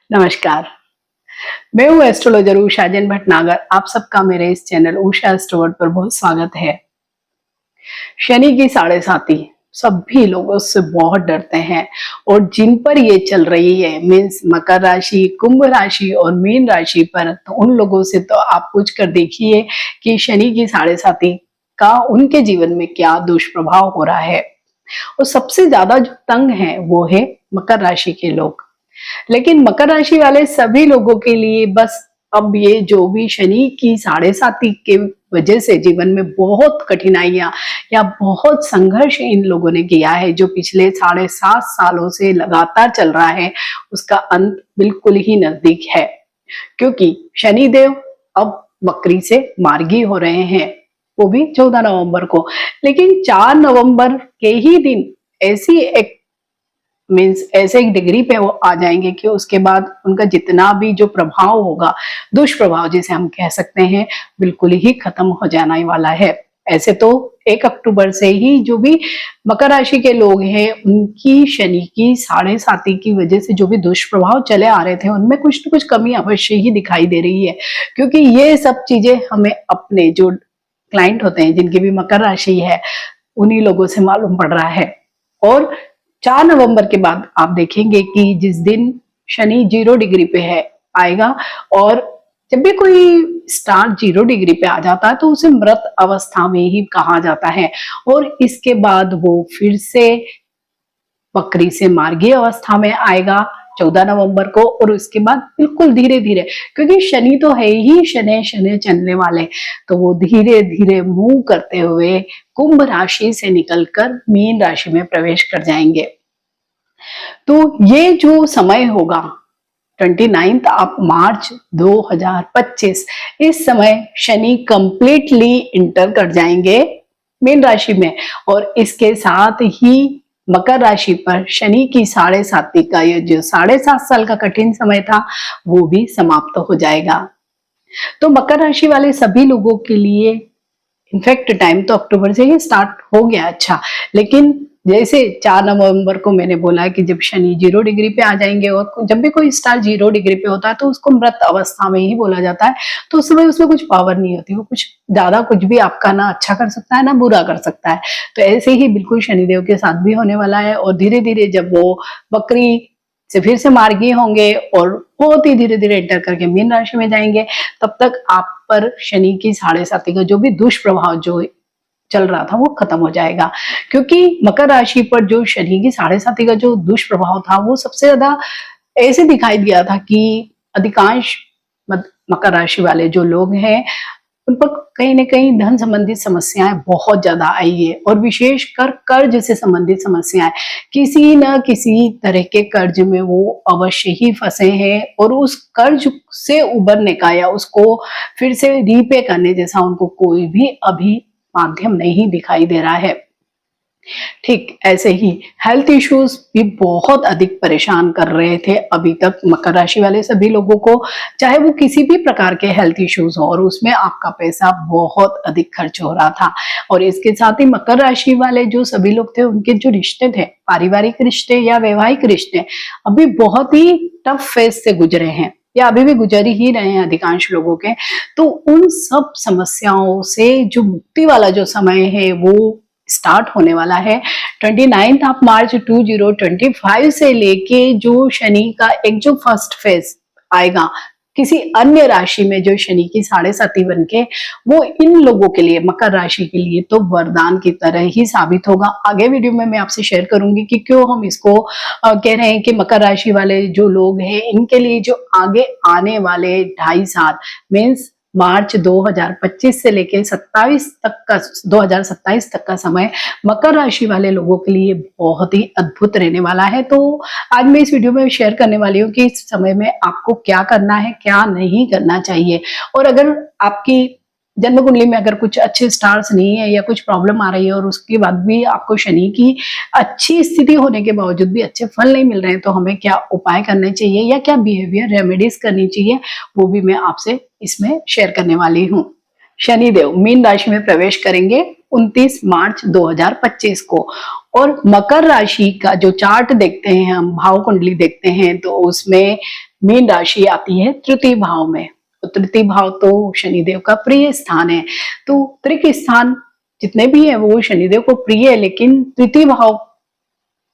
नमस्कार। मैं हूँ एस्ट्रोलॉजर उषा जैन भटनागर। आप सबका मेरे इस चैनल उषा एस्ट्रोवर्ड पर बहुत स्वागत है। शनि की साढ़े साती सभी लोग उससे बहुत डरते हैं और जिन पर ये चल रही है मीन्स मकर राशि, कुंभ राशि और मीन राशि पर, तो उन लोगों से तो आप पूछ कर देखिए कि शनि की साढ़े साती का उनके जीवन में क्या दुष्प्रभाव हो रहा है। और सबसे ज्यादा जो तंग है वो है मकर राशि के लोग। लेकिन मकर राशि वाले सभी लोगों के लिए बस अब ये जो भी शनि की साढ़े साती के वजह से जीवन में बहुत कठिनाइयां या बहुत संघर्ष इन लोगों ने किया है, जो पिछले 7.5 सालों से लगातार चल रहा है, उसका अंत बिल्कुल ही नजदीक है। क्योंकि शनिदेव अब वक्री से मार्गी हो रहे हैं, वो भी 14 नवंबर को। लेकिन 4 नवंबर के ही दिन ऐसी एक मीन्स ऐसे एक डिग्री पे वो आ जाएंगे कि उसके बाद उनका जितना भी जो प्रभाव होगा, दुष्प्रभाव जिसे हम कह सकते हैं, बिल्कुल ही खत्म हो जाने वाला है। ऐसे तो 1 अक्टूबर से ही जो भी मकर राशि के लोग हैं उनकी शनि की साढ़े साती की वजह से जो भी दुष्प्रभाव चले आ रहे थे उनमें कुछ न कुछ कमी अवश्य ही दिखाई दे रही है। क्योंकि ये सब चीजें हमें अपने जो क्लाइंट होते हैं जिनकी भी मकर राशि है उन्हीं लोगों से मालूम पड़ रहा है। और 4 नवंबर के बाद आप देखेंगे कि जिस दिन शनि 0 डिग्री पे है आएगा, और जब भी कोई स्टार 0 डिग्री पे आ जाता है तो उसे मृत अवस्था में ही कहा जाता है, और इसके बाद वो फिर से वक्री से मार्गी अवस्था में आएगा 14 नवंबर को। और उसके बाद बिल्कुल धीरे धीरे, क्योंकि शनि तो है ही शनि शनि चलने वाले, तो वो धीरे धीरे मूव करते हुए कुंभ राशि से निकलकर मीन राशि में प्रवेश कर जाएंगे। तो ये जो समय होगा 29 ऑफ मार्च 2025, इस समय शनि कंप्लीटली इंटर कर जाएंगे मीन राशि में, और इसके साथ ही मकर राशि पर शनि की साढ़े साती का ये जो 7.5 साल का कठिन समय था वो भी समाप्त हो जाएगा। तो मकर राशि वाले सभी लोगों के लिए इनफैक्ट टाइम तो अक्टूबर से ही स्टार्ट हो गया अच्छा, लेकिन जैसे 4 नवंबर को मैंने बोला कि जब शनि 0 डिग्री पे आ जाएंगे, और जब भी कोई स्टार 0 डिग्री पे होता है तो उसको मृत अवस्था में ही बोला जाता है। तो उस समय उसमें कुछ पावर नहीं होती, वो कुछ ज्यादा कुछ भी आपका ना अच्छा कर सकता है ना बुरा कर सकता है। तो ऐसे ही बिल्कुल शनिदेव के साथ भी होने वाला है। और धीरे धीरे जब वो बकरी से फिर से मार्गी होंगे और बहुत ही धीरे धीरे एंटर करके मीन राशि में जाएंगे, तब तक आप पर शनि की साढ़े साती का जो भी दुष्प्रभाव जो चल रहा था वो खत्म हो जाएगा। क्योंकि मकर राशि पर जो शनि की साढ़े साती का जो दुष्प्रभाव था वो सबसे ज्यादा ऐसे दिखाई दिया था कि अधिकांश मकर राशि वाले जो लोग हैं उन पर कहीं ना कहीं धन संबंधित समस्याएं बहुत ज्यादा आई है, और विशेषकर कर्ज से संबंधित समस्याएं, किसी न किसी तरह के कर्ज में वो अवश्य ही फंसे हैं, और उस कर्ज से उबरने का या उसको फिर से रीपे करने जैसा उनको कोई भी अभी माध्यम नहीं दिखाई दे रहा है। ठीक ऐसे ही हेल्थ इश्यूज भी बहुत अधिक परेशान कर रहे थे अभी तक मकर राशि वाले सभी लोगों को, चाहे वो किसी भी प्रकार के हेल्थ इश्यूज हो, और उसमें आपका पैसा बहुत अधिक खर्च हो रहा था। और इसके साथ ही मकर राशि वाले जो सभी लोग थे उनके जो रिश्ते थे, पारिवारिक रिश्ते या वैवाहिक रिश्ते, अभी बहुत ही टफ फेज से गुजरे हैं या अभी भी गुजर ही रहे हैं अधिकांश लोगों के। तो उन सब समस्याओं से जो मुक्ति वाला जो समय है वो स्टार्ट होने वाला है 29 ऑफ मार्च 2025 से लेके जो शनि का एक जो फर्स्ट फेज आएगा किसी अन्य राशि में, जो शनि की साढ़े साती बन के, वो इन लोगों के लिए मकर राशि के लिए तो वरदान की तरह ही साबित होगा। आगे वीडियो में मैं आपसे शेयर करूंगी कि क्यों हम इसको कह रहे हैं कि मकर राशि वाले जो लोग हैं इनके लिए जो आगे आने वाले 2.5 साल मीन्स मार्च 2025 से लेके 2027 तक का समय मकर राशि वाले लोगों के लिए बहुत ही अद्भुत रहने वाला है। तो आज मैं इस वीडियो में शेयर करने वाली हूँ कि इस समय में आपको क्या करना है, क्या नहीं करना चाहिए। और अगर आपकी जन्म कुंडली में अगर कुछ अच्छे स्टार्स नहीं है या कुछ प्रॉब्लम आ रही है और उसके बाद भी आपको शनि की अच्छी स्थिति होने के बावजूद भी अच्छे फल नहीं मिल रहे हैं, तो हमें क्या उपाय करने चाहिए या क्या बिहेवियर रेमेडीज करनी चाहिए, वो भी मैं आपसे इसमें शेयर करने वाली हूँ। शनिदेव मीन राशि में प्रवेश करेंगे 29 मार्च 2025 को, और मकर राशि का जो चार्ट देखते हैं, हम भाव कुंडली देखते हैं, तो उसमें मीन राशि आती है तृतीय भाव में। तो तृतीय भाव तो शनिदेव का प्रिय स्थान है। तो त्रिक स्थान जितने भी है वो शनिदेव को प्रिय है, लेकिन तृतीय भाव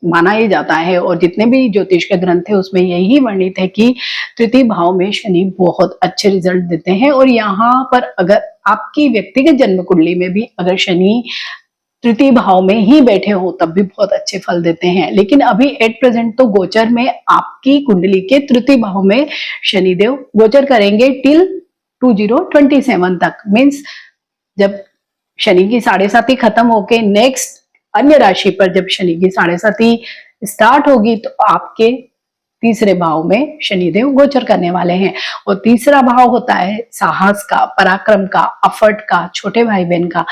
माना ही जाता है। और जितने भी ज्योतिष के ग्रंथ है उसमें यही वर्णित है कि तृतीय भाव में शनि बहुत अच्छे रिजल्ट देते हैं। और यहाँ पर अगर आपकी व्यक्तिगत जन्म कुंडली में भी अगर शनि तृतीय भाव में ही बैठे हो तब भी बहुत अच्छे फल देते हैं। लेकिन अभी एट प्रेजेंट तो गोचर में आपकी कुंडली के तृतीय भाव में शनिदेव गोचर करेंगे टिल 2027 तक। मीन्स जब शनि की 7.5 खत्म होके नेक्स्ट अन्य राशि पर जब शनि की 7.5 स्टार्ट होगी तो आपके तीसरे भाव में शनिदेव गोचर करने वाले हैं। और तीसरा भाव होता है साहस का, पराक्रम का, एफर्ट का, छोटे भाई बहन का।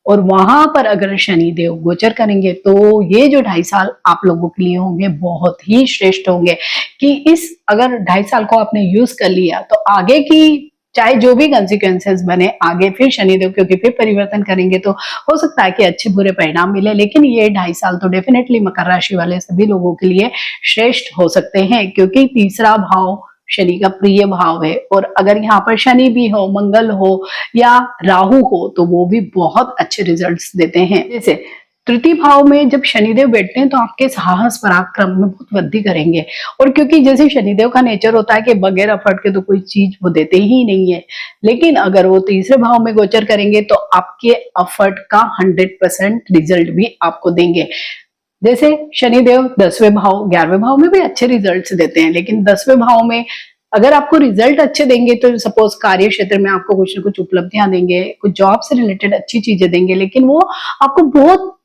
और वहां पर अगर शनिदेव गोचर करेंगे तो ये जो 2.5 साल आप लोगों के लिए होंगे बहुत ही श्रेष्ठ होंगे। कि इस अगर 2.5 साल को आपने यूज कर लिया तो आगे की चाहे जो भी कंसिक्वेंसेस बने, आगे फिर शनिदेव क्योंकि फिर परिवर्तन करेंगे तो हो सकता है कि अच्छे बुरे परिणाम मिले। लेकिन ये 2.5 साल तो डेफिनेटली मकर राशि वाले सभी लोगों के लिए श्रेष्ठ हो सकते हैं, क्योंकि तीसरा भाव शनि का प्रिय भाव है। और अगर यहाँ पर शनि भी हो, मंगल हो या राहु हो तो वो भी बहुत अच्छे रिजल्ट्स देते हैं। जैसे तृतीय भाव में जब शनिदेव बैठते हैं तो आपके साहस पराक्रम में बहुत वृद्धि करेंगे। और क्योंकि जैसे शनिदेव का नेचर होता है कि बगैर एफर्ट के तो कोई चीज वो देते ही नहीं है, लेकिन अगर वो तीसरे भाव में गोचर करेंगे तो आपके एफर्ट का 100% रिजल्ट भी आपको देंगे। जैसे शनिदेव 10वें भाव 11वें भाव में भी अच्छे रिजल्ट्स देते हैं, लेकिन 10वें भाव में अगर आपको रिजल्ट अच्छे देंगे तो सपोज कार्य क्षेत्र में आपको कुछ न कुछ उपलब्धियां देंगे, कुछ जॉब से रिलेटेड अच्छी चीजें देंगे, लेकिन वो आपको बहुत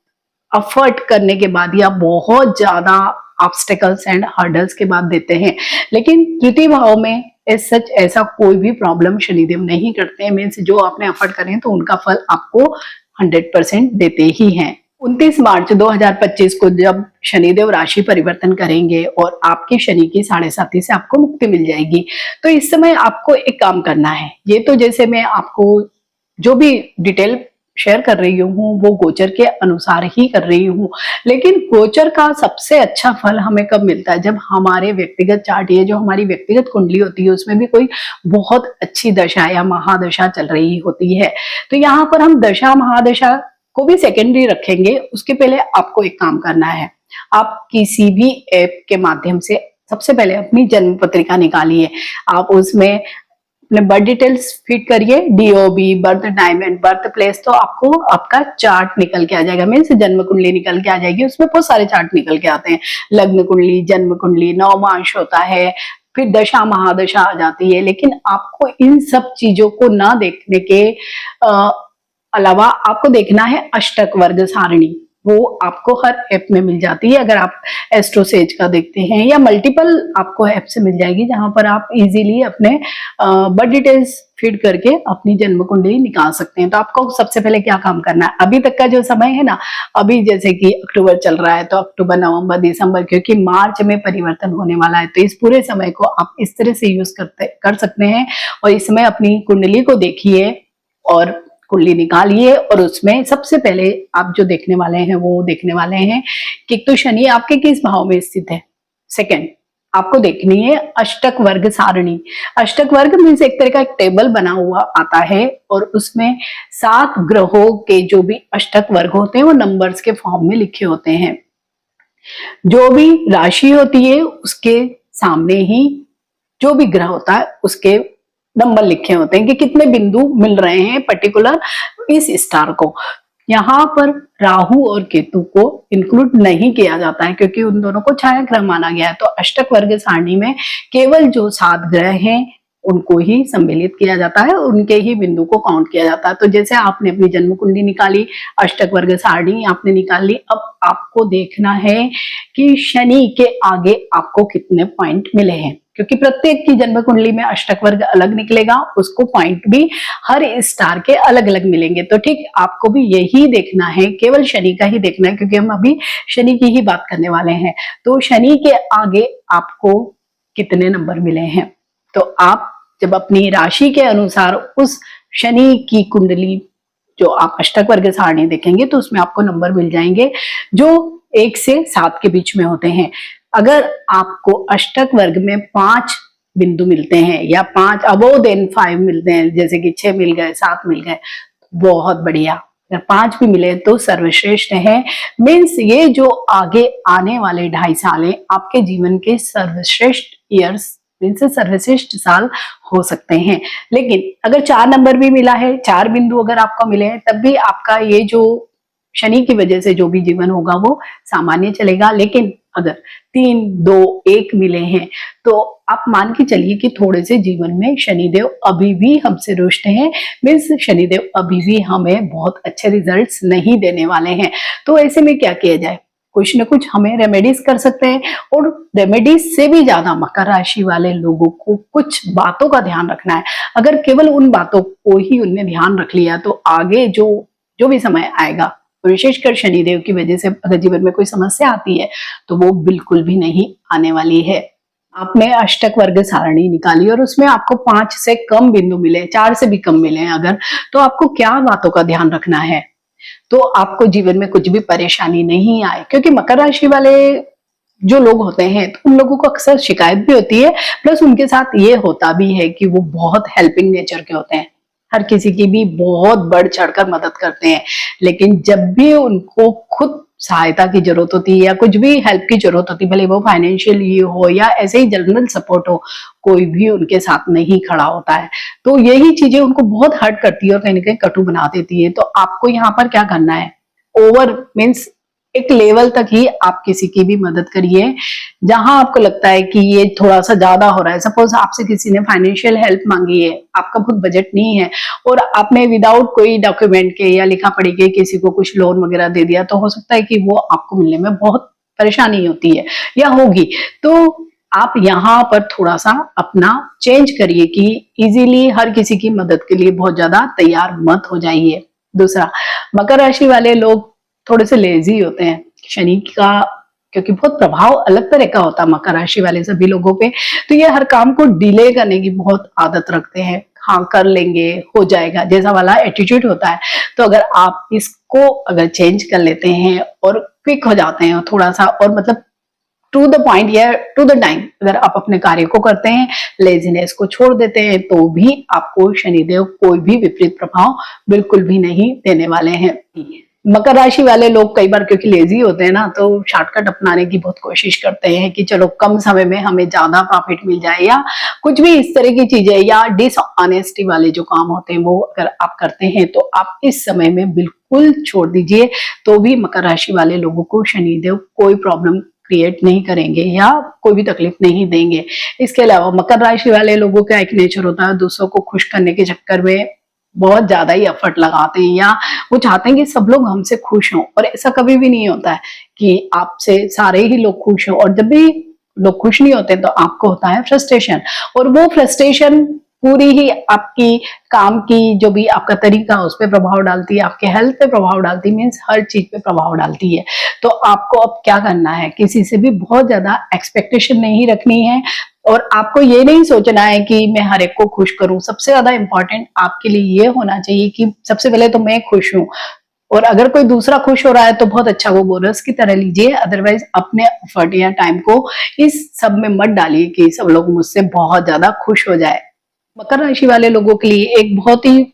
एफर्ट करने के बाद या बहुत ज्यादा ऑब्स्टेकल्स एंड हर्डल्स के बाद देते हैं। लेकिन तृतीय भाव में सच ऐसा कोई भी प्रॉब्लम शनिदेव नहीं करते हैं। मीन्स जो आपने एफर्ट करें तो उनका फल आपको 100% देते ही हैं। 29 मार्च 2025 को जब शनिदेव राशि परिवर्तन करेंगे और आपकी शनि की 7.5 से आपको मुक्ति मिल जाएगी, तो इस समय आपको एक काम करना है। ये तो जैसे मैं आपको जो भी डिटेल शेयर कर रही हूँ वो गोचर के अनुसार ही कर रही हूँ, लेकिन गोचर का सबसे अच्छा फल हमें कब मिलता है? जब हमारे व्यक्तिगत चार्ट, ये जो हमारी व्यक्तिगत कुंडली होती है उसमें भी कोई बहुत अच्छी दशा या महादशा चल रही होती है। तो यहाँ पर हम दशा महादशा को भी सेकेंडरी रखेंगे। उसके पहले आपको एक काम करना है, आप किसी भी ऐप के माध्यम से सबसे पहले अपनी जन्म पत्रिका निकालिए। आप उसमें अपने बर्थ डिटेल्स फीड करिए, DOB, birth time and birth place, तो आपको आपका चार्ट निकल के आ जाएगा। मीन्स जन्म कुंडली निकल के आ जाएगी। उसमें बहुत सारे चार्ट निकल के आते हैं, लग्न कुंडली, जन्म कुंडली, नवमांश होता है, फिर दशा महादशा आ जाती है। लेकिन आपको इन सब चीजों को ना देखने के अलावा आपको देखना है अष्टक वर्ग सारणी। वो आपको हर ऐप में मिल जाती है। अगर आप एस्ट्रोसेज का देखते हैं या मल्टीपल आपको ऐप से मिल जाएगी, जहां पर आप इजीली अपने बर्थ डिटेल्स फीड करके अपनी जन्म कुंडली निकाल सकते हैं। तो आपको सबसे पहले क्या काम करना है, अभी तक का जो समय है ना, अभी जैसे कि अक्टूबर चल रहा है तो अक्टूबर, नवंबर, दिसंबर, क्योंकि मार्च में परिवर्तन होने वाला है, तो इस पूरे समय को आप इस तरह से यूज कर सकते हैं। और इस समय अपनी कुंडली को देखिए और कुंडली निकालिए, और उसमें सबसे पहले आप जो देखने वाले हैं वो देखने वाले हैं कि तो शनि आपके किस भाव में स्थित है। सेकंड, आपको देखनी है अष्टक वर्ग सारणी। अष्टक वर्ग मीन्स एक तरह का एक टेबल बना हुआ आता है और उसमें 7 ग्रहों के जो भी अष्टक वर्ग होते हैं वो नंबर्स के फॉर्म में लिखे होते हैं। जो भी राशि होती है उसके सामने ही जो भी ग्रह होता है उसके नंबर लिखे होते हैं कि कितने बिंदु मिल रहे हैं पर्टिकुलर इस स्टार को। यहाँ पर राहु और केतु को इंक्लूड नहीं किया जाता है क्योंकि उन दोनों को छाया ग्रह माना गया है। तो अष्टक वर्ग सारणी में केवल जो 7 ग्रह हैं उनको ही सम्मिलित किया जाता है, उनके ही बिंदु को काउंट किया जाता है। तो जैसे आपने अपनी जन्म कुंडली निकाली, अष्टक वर्ग सारणी आपने निकाल ली, अब आपको देखना है कि शनि के आगे आपको कितने पॉइंट मिले हैं, क्योंकि प्रत्येक की जन्म कुंडली में अष्टक वर्ग अलग निकलेगा, उसको पॉइंट भी हर स्टार के अलग अलग मिलेंगे। तो ठीक आपको भी यही देखना है, केवल शनि का ही देखना है, क्योंकि हम अभी शनि की ही बात करने वाले हैं। तो शनि के आगे आपको कितने नंबर मिले हैं, तो आप जब अपनी राशि के अनुसार उस शनि की कुंडली जो आप अष्टक वर्ग सारणी देखेंगे तो उसमें आपको नंबर मिल जाएंगे जो 1 से 7 के बीच में होते हैं। अगर आपको अष्टक वर्ग में 5 बिंदु मिलते हैं या 5 अबोव देन 5 मिलते हैं, जैसे कि 6 मिल गए, 7 मिल गए, बहुत बढ़िया। अगर 5 भी मिले तो सर्वश्रेष्ठ है। मीन्स ये जो आगे आने वाले 2.5 साल है आपके जीवन के सर्वश्रेष्ठ ईयर्स, मीन्स सर्वश्रेष्ठ साल हो सकते हैं। लेकिन अगर 4 नंबर भी मिला है, 4 बिंदु अगर आपको मिले हैं, तब भी आपका ये जो शनि की वजह से जो भी जीवन होगा वो सामान्य चलेगा। लेकिन अगर 3, 2, 1 मिले हैं तो आप मान के चलिए कि थोड़े से जीवन में शनिदेव अभी भी हमसे रुष्ट हैं। मीन्स शनिदेव अभी भी हमें बहुत अच्छे रिजल्ट्स नहीं देने वाले हैं। तो ऐसे में क्या किया जाए? कुछ न कुछ हमें रेमेडीज कर सकते हैं। और रेमेडीज से भी ज्यादा मकर राशि वाले लोगों को कुछ बातों का ध्यान रखना है। अगर केवल उन बातों को ही उनने ध्यान रख लिया तो आगे जो भी समय आएगा, विशेषकर शनिदेव की वजह से अगर जीवन में कोई समस्या आती है तो वो बिल्कुल भी नहीं आने वाली है। आपने अष्टक वर्ग सारणी निकाली और उसमें आपको 5 से कम बिंदु मिले, 4 से भी कम मिले अगर, तो आपको क्या बातों का ध्यान रखना है तो आपको जीवन में कुछ भी परेशानी नहीं आए। क्योंकि मकर राशि वाले जो लोग होते हैं तो उन लोगों को अक्सर शिकायत भी होती है, प्लस उनके साथ ये होता भी है कि वो बहुत हेल्पिंग नेचर के होते हैं, हर किसी की भी बहुत बढ़ चढ़कर मदद करते हैं। लेकिन जब भी उनको खुद सहायता की जरूरत होती है या कुछ भी हेल्प की जरूरत होती है, भले वो फाइनेंशियली हो या ऐसे ही जनरल सपोर्ट हो, कोई भी उनके साथ नहीं खड़ा होता है। तो यही चीजें उनको बहुत हर्ट करती है और कहीं ना कहीं कटु बना देती है। तो आपको यहाँ पर क्या करना है? ओवर मीन्स एक लेवल तक ही आप किसी की भी मदद करिए। जहां आपको लगता है कि ये थोड़ा सा ज्यादा हो रहा है, सपोज आपसे किसी ने फाइनेंशियल हेल्प मांगी है, आपका खुद बजट नहीं है और आपने विदाउट कोई डॉक्यूमेंट के या लिखा पढ़ी के किसी को कुछ लोन वगैरह दे दिया, तो हो सकता है कि वो आपको मिलने में बहुत परेशानी होती है या होगी। तो आप यहाँ पर थोड़ा सा अपना चेंज करिए कि इजीली हर किसी की मदद के लिए बहुत ज्यादा तैयार मत हो जाइए। दूसरा, मकर राशि वाले लोग थोड़े से लेजी होते हैं। शनि का क्योंकि बहुत प्रभाव अलग तरह का होता है मकर राशि वाले सभी लोगों पे, तो ये हर काम को डिले करने की बहुत आदत रखते हैं। हाँ कर लेंगे, हो जाएगा, जैसा वाला एटीट्यूड होता है। तो अगर आप इसको अगर चेंज कर लेते हैं और क्विक हो जाते हैं थोड़ा सा, और मतलब टू द पॉइंट या टू द टाइम अगर आप अपने कार्य को करते हैं, लेजीनेस को छोड़ देते हैं, तो भी आपको शनिदेव कोई भी विपरीत प्रभाव बिल्कुल भी नहीं देने वाले हैं। मकर राशि वाले लोग कई बार क्योंकि लेजी होते हैं ना, तो शॉर्टकट अपनाने की बहुत कोशिश करते हैं कि चलो कम समय में हमें ज्यादा प्रॉफिट मिल जाए या कुछ भी इस तरह की चीजें, या डिसऑनेस्टी वाले जो काम होते हैं वो अगर आप करते हैं तो आप इस समय में बिल्कुल छोड़ दीजिए। तो भी मकर राशि वाले लोगों को शनिदेव कोई प्रॉब्लम क्रिएट नहीं करेंगे या कोई भी तकलीफ नहीं देंगे। इसके अलावा मकर राशि वाले लोगों का एक नेचर होता है, दूसरों को खुश करने के चक्कर में बहुत ज्यादा ही एफर्ट लगाते हैं या वो चाहते हैं कि सब लोग हमसे खुश हों, और ऐसा कभी भी नहीं होता है कि आपसे सारे ही लोग खुश हों। और जब भी लोग खुश नहीं होते तो आपको होता है फ्रस्ट्रेशन, और वो फ्रस्ट्रेशन पूरी ही आपकी काम की जो भी आपका तरीका उस पर प्रभाव डालती है, आपके हेल्थ पे प्रभाव डालती है, मीन्स हर चीज पे प्रभाव डालती है। तो आपको अब क्या करना है? किसी से भी बहुत ज्यादा एक्सपेक्टेशन नहीं रखनी है और आपको ये नहीं सोचना है कि मैं हर एक को खुश करूं। सबसे ज्यादा इंपॉर्टेंट आपके लिए ये होना चाहिए कि सबसे पहले तो मैं खुश हूं, और अगर कोई दूसरा खुश हो रहा है तो बहुत अच्छा, वो बोनस की तरह लीजिए। अदरवाइज अपने एफर्ट या टाइम को इस सब में मत डालिए कि सब लोग मुझसे बहुत ज्यादा खुश हो जाए। मकर राशि वाले लोगों के लिए एक बहुत ही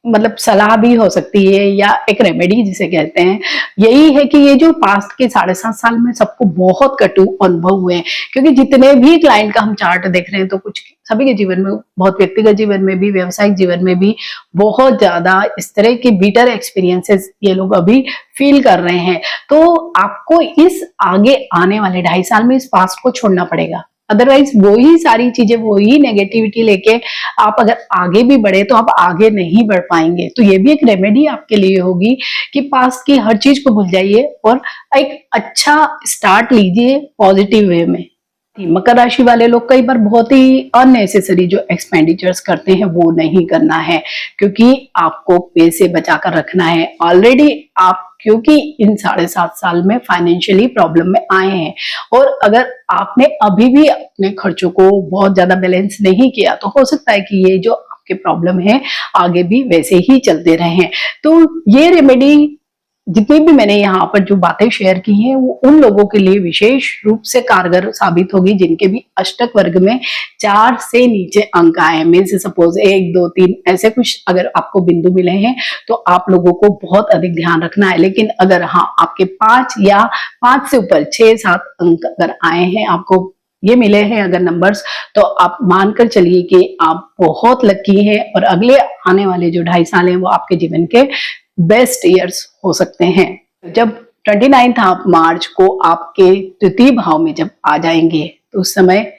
मतलब सलाह भी हो सकती है या एक रेमेडी जिसे कहते हैं, यही है कि ये जो पास्ट के 7.5 साल में सबको बहुत कटु अनुभव हुए हैं, क्योंकि जितने भी क्लाइंट का हम चार्ट देख रहे हैं तो कुछ सभी के जीवन में, बहुत व्यक्तिगत जीवन में भी, व्यवसायिक जीवन में भी बहुत ज्यादा इस तरह के बीटर एक्सपीरियंसेस ये लोग अभी फील कर रहे हैं। तो आपको इस आगे आने वाले 2.5 साल में इस पास्ट को छोड़ना पड़ेगा। अदरवाइज वही सारी चीजें, वही नेगेटिविटी लेके आप अगर आगे भी बढ़े तो आप आगे नहीं बढ़ पाएंगे। तो ये भी एक रेमेडी आपके लिए होगी कि पास्ट की हर चीज को भूल जाइए और एक अच्छा स्टार्ट लीजिए पॉजिटिव वे में। मकर राशि वाले लोग कई बार बहुत ही अननेसेसरी जो एक्सपेंडिचर्स करते हैं वो नहीं करना है, क्योंकि आपको पैसे बचाकर रखना है। ऑलरेडी आप क्योंकि इन 7.5 साल में फाइनेंशियली प्रॉब्लम में आए हैं, और अगर आपने अभी भी अपने खर्चों को बहुत ज्यादा बैलेंस नहीं किया तो हो सकता है कि ये जो आपके प्रॉब्लम है आगे भी वैसे ही चलते रहे। तो ये रेमेडी जितनी भी मैंने यहाँ पर जो बातें शेयर की हैं वो उन लोगों के लिए विशेष रूप से कारगर साबित होगी जिनके भी अष्टक वर्ग में 4 से नीचे अंक आए। मीन्स सपोज 1 2 3 ऐसे कुछ अगर आपको बिंदु मिले हैं तो आप लोगों को बहुत अधिक ध्यान रखना है। लेकिन अगर हाँ आपके 5 या 5 से ऊपर 6 7 अंक अगर आए हैं, आपको ये मिले हैं अगर नंबर्स, तो आप मानकर चलिए कि आप बहुत लकी हैं और अगले आने वाले जो 2.5 साल हैं वो आपके जीवन के बेस्ट ईयर्स हो सकते हैं। जब 29 मार्च को आपके तृतीय भाव में जब आ जाएंगे तो उस समय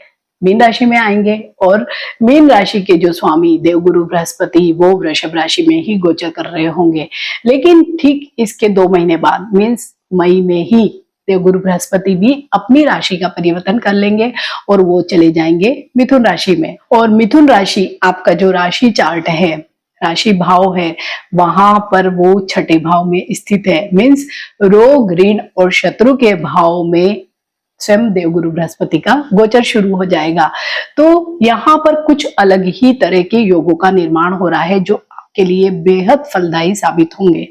मीन राशि में आएंगे और मीन राशि के जो स्वामी देवगुरु बृहस्पति वो वृषभ राशि में ही गोचर कर रहे होंगे। लेकिन ठीक इसके 2 महीने बाद मीन्स मई में ही देवगुरु बृहस्पति भी अपनी राशि का परिवर्तन कर लेंगे और वो चले जाएंगे मिथुन राशि में। और मिथुन राशि आपका जो राशि चार्ट है, राशि भाव है, वहां पर वो 6ठे भाव में स्थित है। मीन्स रोग ऋण और शत्रु के भाव में स्वयं देवगुरु बृहस्पति का गोचर शुरू हो जाएगा। तो यहाँ पर कुछ अलग ही तरह के योगों का निर्माण हो रहा है जो आपके लिए बेहद फलदायी साबित होंगे।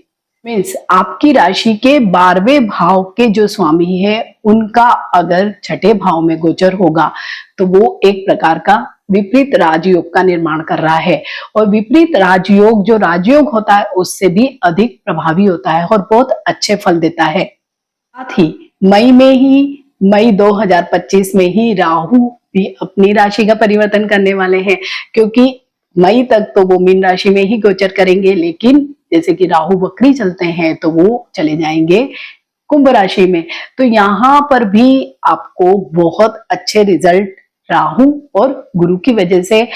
मीन्स आपकी राशि के 12वें भाव के जो स्वामी है उनका अगर 6ठे भाव में गोचर होगा तो वो एक प्रकार का विपरीत राजयोग का निर्माण कर रहा है। और विपरीत राजयोग जो राजयोग होता है उससे भी अधिक प्रभावी होता है और बहुत अच्छे फल देता है। साथ ही मई 2025 में ही राहु भी अपनी राशि का परिवर्तन करने वाले हैं, क्योंकि मई तक तो वो मीन राशि में ही गोचर करेंगे, लेकिन जैसे कि राहु वक्री चलते हैं तो वो चले जाएंगे कुंभ राशि में। तो यहाँ पर भी आपको बहुत अच्छे रिजल्ट राहु और गुरु की वजह से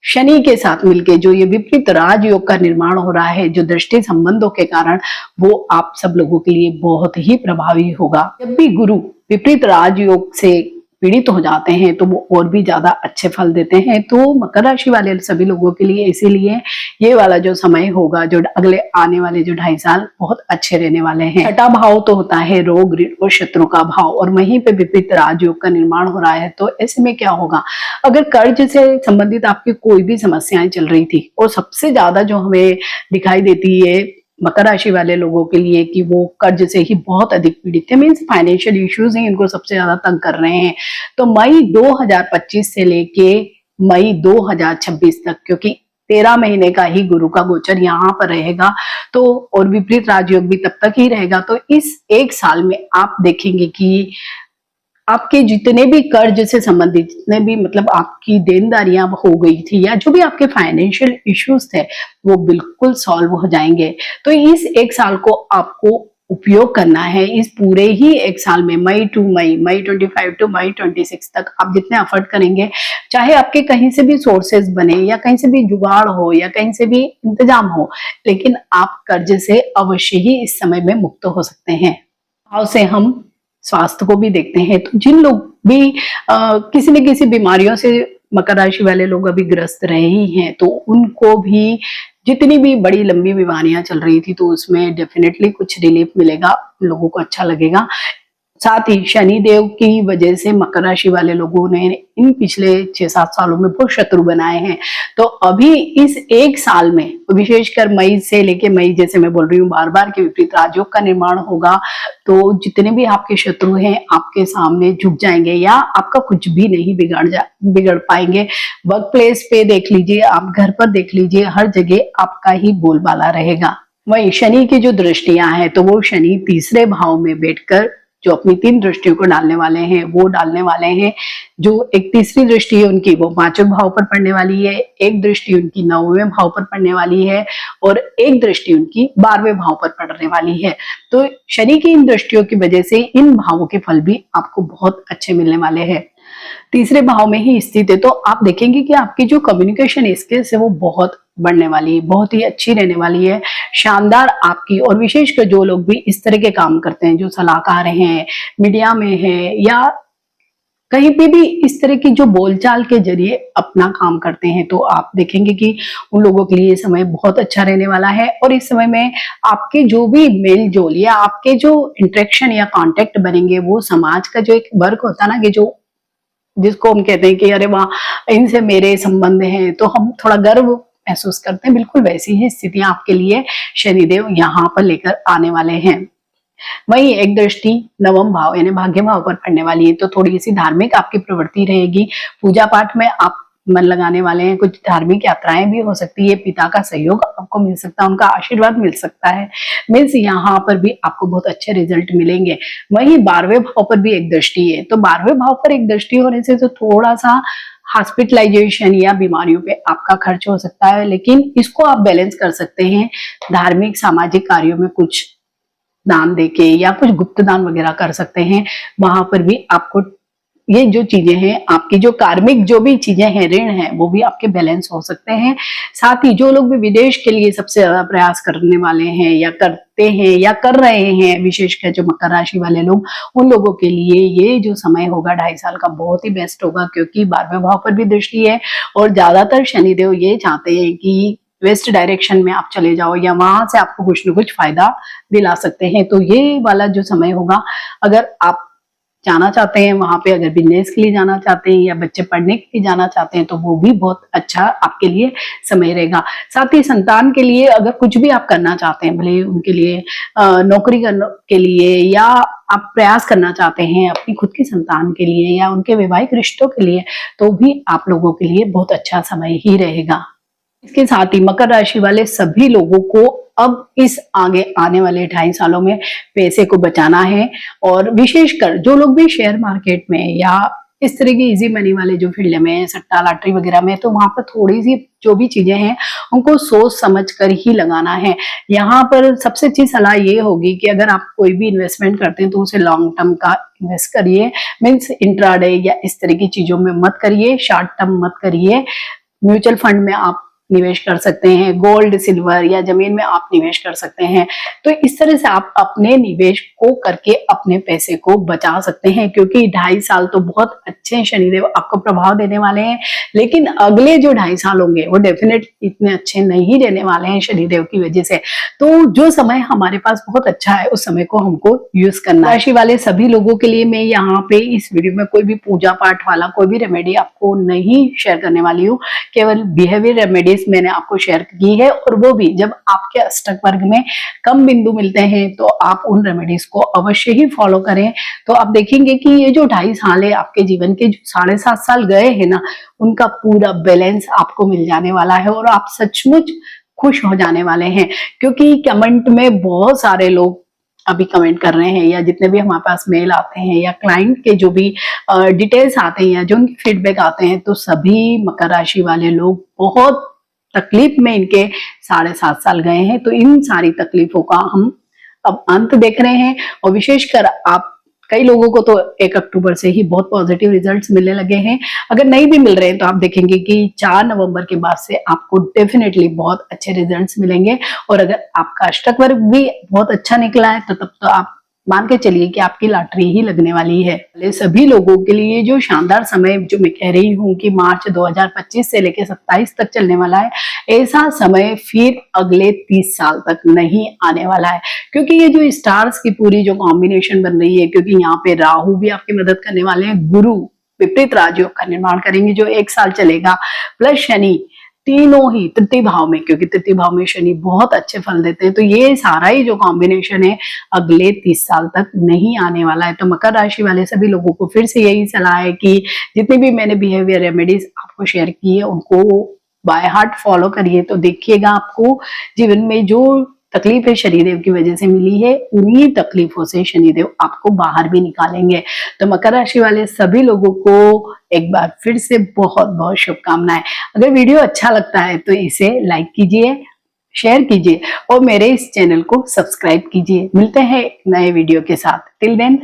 शनि के साथ मिलके जो ये विपरीत राजयोग का निर्माण हो रहा है, जो दृष्टि संबंधों के कारण, वो आप सब लोगों के लिए बहुत ही प्रभावी होगा। जब भी गुरु विपरीत राजयोग से पीड़ित हो जाते हैं तो वो और भी ज्यादा अच्छे फल देते हैं। तो मकर राशि वाले सभी लोगों के लिए इसीलिए ये वाला जो समय होगा, जो अगले आने वाले जो 2.5 साल बहुत अच्छे रहने वाले हैं। 6ठा भाव तो होता है रोग ऋण और शत्रु का भाव, और वहीं पे विपरीत राजयोग का निर्माण हो रहा है। तो ऐसे में क्या होगा, अगर कर्ज से संबंधित आपकी कोई भी समस्याएं चल रही थी, और सबसे ज्यादा जो हमें दिखाई देती है मकर राशि वाले लोगों के लिए कि वो कर्ज से ही बहुत अधिक पीड़ित है, मीन्स फाइनेंशियल इश्यूज ही इनको सबसे ज्यादा तंग कर रहे हैं। तो मई 2025 से लेके मई 2026 तक, क्योंकि 13 महीने का ही गुरु का गोचर यहाँ पर रहेगा, तो और विपरीत राजयोग भी तब तक ही रहेगा। तो इस 1 साल में आप देखेंगे कि आपके जितने भी कर्ज से संबंधित, जितने भी मतलब आपकी देनदारियां हो गई थी या जो भी आपके फाइनेंशियल इश्यूज थे, वो बिल्कुल सॉल्व हो जाएंगे। तो इस 1 साल को आपको उपयोग करना है। इस पूरे ही 1 साल में मई 25 टू मई 26 तक आप जितने एफर्ट करेंगे, चाहे आपके कहीं से भी सोर्सेज बने या कहीं से भी जुगाड़ हो या कहीं से भी इंतजाम हो, लेकिन आप कर्ज से अवश्य ही इस समय में मुक्त हो सकते हैं। भाव से हम स्वास्थ्य को भी देखते हैं, तो जिन लोग भी किसी न किसी बीमारियों से मकर राशि वाले लोग अभी ग्रस्त रहे ही हैं, तो उनको भी जितनी भी बड़ी लंबी बीमारियां चल रही थी तो उसमें डेफिनेटली कुछ रिलीफ मिलेगा, लोगों को अच्छा लगेगा। साथ ही शनि देव की वजह से मकर राशि वाले लोगों ने इन पिछले 6-7 सालों में बहुत शत्रु बनाए हैं। तो अभी इस 1 साल में, विशेषकर मई से लेके मई, जैसे मैं बोल रही हूँ बार बार, के विपरीत राजयोग का निर्माण होगा, तो जितने भी आपके शत्रु हैं आपके सामने झुक जाएंगे या आपका कुछ भी नहीं बिगड़ पाएंगे। वर्क प्लेस पे देख लीजिए, आप घर पर देख लीजिए, हर जगह आपका ही बोलबाला रहेगा। वही शनि की जो दृष्टियां हैं, तो वो शनि तीसरे भाव में बैठकर जो अपनी 3 दृष्टियों को डालने वाले हैं, वो डालने वाले हैं। जो एक तीसरी दृष्टि है उनकी, वो 5वें भाव पर पड़ने वाली है, एक दृष्टि उनकी 9वें भाव पर पड़ने वाली है और एक दृष्टि उनकी 12वें भाव पर पड़ने वाली है। तो शनि की इन दृष्टियों की वजह से इन भावों के फल भी आपको बहुत अच्छे मिलने वाले हैं। तीसरे भाव में ही स्थित है, तो आप देखेंगे कि आपकी जो कम्युनिकेशन स्किल्स है वो बहुत बढ़ने वाली है, बहुत ही अच्छी रहने वाली है, शानदार आपकी। और विशेषकर जो लोग भी इस तरह के काम करते हैं, जो सलाहकार हैं, मीडिया में है या कहीं पे भी इस तरह की जो बोलचाल के जरिए अपना काम करते हैं, तो आप देखेंगे कि उन लोगों के लिए ये समय बहुत अच्छा रहने वाला है। और इस समय में आपके जो भी मेल जोल या आपके जो इंटरेक्शन या कांटेक्ट बनेंगे, वो समाज का जो एक वर्ग होता है ना, कि जो जिसको हम कहते हैं कि अरे वाह, इनसे मेरे संबंध हैं, तो हम थोड़ा गर्व महसूस करते हैं, बिल्कुल वैसी ही स्थितियां आपके लिए शनिदेव यहाँ पर लेकर आने वाले हैं। वहीं एक दृष्टि नवम भाव यानी भाग्य भाव पर पड़ने वाली है, तो थोड़ी सी धार्मिक आपकी प्रवृत्ति रहेगी। पूजा पाठ में आप मन लगाने वाले हैं, कुछ धार्मिक यात्राएं भी हो सकती है, पिता का सहयोग आपको मिल सकता है, उनका आशीर्वाद मिल सकता है। मीन्स यहाँ पर भी आपको बहुत अच्छे रिजल्ट मिलेंगे। वहीं 12वें भाव पर भी एक दृष्टि है, तो 12वें भाव पर एक दृष्टि होने से तो थोड़ा सा हॉस्पिटलाइजेशन या बीमारियों पे आपका खर्च हो सकता है, लेकिन इसको आप बैलेंस कर सकते हैं धार्मिक सामाजिक कार्यों में कुछ दान देके या कुछ गुप्त दान वगैरह कर सकते हैं। वहां पर भी आपको ये जो चीजें हैं, आपकी जो कार्मिक जो भी चीजें हैं, ऋण है, वो भी आपके बैलेंस हो सकते हैं। साथ ही जो लोग भी विदेश के लिए सबसे ज्यादा प्रयास करने वाले हैं या करते हैं या कर रहे हैं, विशेषकर जो मकर राशि वाले लोग, उन लोगों के लिए ये जो समय होगा 2.5 साल का बहुत ही बेस्ट होगा, क्योंकि 12वें भाव पर भी दृष्टि है और ज्यादातर शनिदेव ये चाहते हैं कि वेस्ट डायरेक्शन में आप चले जाओ या वहां से आपको कुछ न कुछ फायदा दिला सकते हैं। तो ये वाला जो समय होगा, अगर आप जाना चाहते हैं वहां पे, अगर बिजनेस के लिए जाना चाहते हैं या बच्चे पढ़ने के लिए जाना चाहते हैं, तो वो भी बहुत अच्छा आपके लिए समय रहेगा। साथ ही संतान के लिए अगर कुछ भी आप करना चाहते हैं, भले उनके लिए नौकरी करने के लिए या आप प्रयास करना चाहते हैं अपनी खुद की संतान के लिए या उनके वैवाहिक रिश्तों के लिए, तो भी आप लोगों के लिए बहुत अच्छा समय ही रहेगा। इसके साथ ही मकर राशि वाले सभी लोगों को अब इस आगे आने वाले 2.5 सालों में पैसे को बचाना है, और विशेषकर जो लोग भी शेयर मार्केट में या इस तरह की इजी मनी वाले जो फील्ड में, सट्टा लॉटरी वगैरह में, तो वहां पर थोड़ी सी जो भी चीजें हैं उनको सोच समझ कर ही लगाना है। यहाँ पर सबसे अच्छी सलाह ये होगी कि अगर आप कोई भी इन्वेस्टमेंट करते हैं तो उसे लॉन्ग टर्म का इन्वेस्ट करिए, मीन्स इंट्राडे या इस तरह की चीजों में मत करिए, शॉर्ट टर्म मत करिए। म्यूचुअल फंड में आप निवेश कर सकते हैं, गोल्ड सिल्वर या जमीन में आप निवेश कर सकते हैं। तो इस तरह से आप अपने निवेश को करके अपने पैसे को बचा सकते हैं, क्योंकि 2.5 साल तो बहुत अच्छे शनिदेव आपको प्रभाव देने वाले हैं, लेकिन अगले जो 2.5 साल होंगे वो डेफिनेट इतने अच्छे नहीं रहने वाले हैं शनिदेव की वजह से। तो जो समय हमारे पास बहुत अच्छा है, उस समय को हमको यूज करना है। राशि वाले सभी लोगों के लिए मैं यहाँ पे इस वीडियो में कोई भी पूजा पाठ वाला कोई भी रेमेडी आपको नहीं शेयर करने वाली हूँ, केवल बिहेवियर रेमेडी मैंने आपको शेयर की है, और वो भी जब आपके अष्टक वर्ग में कम बिंदु मिलते हैं तो आप उन रेमेडीज को अवश्य ही फॉलो करें। तो आप देखेंगे कि ये जो 2.5 साल है आपके जीवन के, जो 7.5 साल गए हैं ना, उनका पूरा बैलेंस आपको मिल जाने वाला है और आप सचमुच खुश हो जाने वाले हैं। क्योंकि कमेंट में बहुत सारे लोग अभी कमेंट कर रहे हैं, या जितने भी हमारे पास मेल आते हैं या क्लाइंट के जो भी डिटेल्स आते हैं या जो उनके फीडबैक आते हैं, तो सभी मकर राशि वाले लोग बहुत तकलीफ में इनके 7.5 साल गए हैं। तो इन सारी तकलीफों का हम अब अंत देख रहे हैं, और विशेषकर आप कई लोगों को तो 1 अक्टूबर से ही बहुत पॉजिटिव रिजल्ट्स मिलने लगे हैं। अगर नहीं भी मिल रहे हैं तो आप देखेंगे कि 4 नवंबर के बाद से आपको डेफिनेटली बहुत अच्छे रिजल्ट्स मिलेंगे। और अगर आपका अष्टक वर्ग भी बहुत अच्छा निकला है तो तब तो आप मान के चलिए कि आपकी लॉटरी ही लगने वाली है। सभी लोगों के लिए जो शानदार समय जो मैं कह रही हूँ कि मार्च 2025 से लेकर 27 तक चलने वाला है, ऐसा समय फिर अगले 30 साल तक नहीं आने वाला है। क्योंकि ये जो स्टार्स की पूरी जो कॉम्बिनेशन बन रही है, क्योंकि यहाँ पे राहु भी आपकी मदद करने वाले हैं, गुरु विपरीत राजयोग का निर्माण करेंगे जो 1 साल चलेगा, प्लस शनि, तीनों ही तृतीय भाव में, क्योंकि तृतीय भाव में शनि बहुत अच्छे फल देते हैं। तो ये सारा ही जो कॉम्बिनेशन है अगले 30 साल तक नहीं आने वाला है। तो मकर राशि वाले सभी लोगों को फिर से यही सलाह है कि जितनी भी मैंने बिहेवियर रेमेडीज आपको शेयर की है उनको बाय हार्ट फॉलो करिए, तो देखिएगा आपको जीवन में जो तकलीफ है शनिदेव की वजह से मिली है, उन्हीं तकलीफों से शनिदेव आपको बाहर भी निकालेंगे। तो मकर राशि वाले सभी लोगों को एक बार फिर से बहुत बहुत शुभकामनाएं। अगर वीडियो अच्छा लगता है तो इसे लाइक कीजिए, शेयर कीजिए और मेरे इस चैनल को सब्सक्राइब कीजिए। मिलते हैं नए वीडियो के साथ। टिल देन,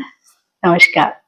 नमस्कार।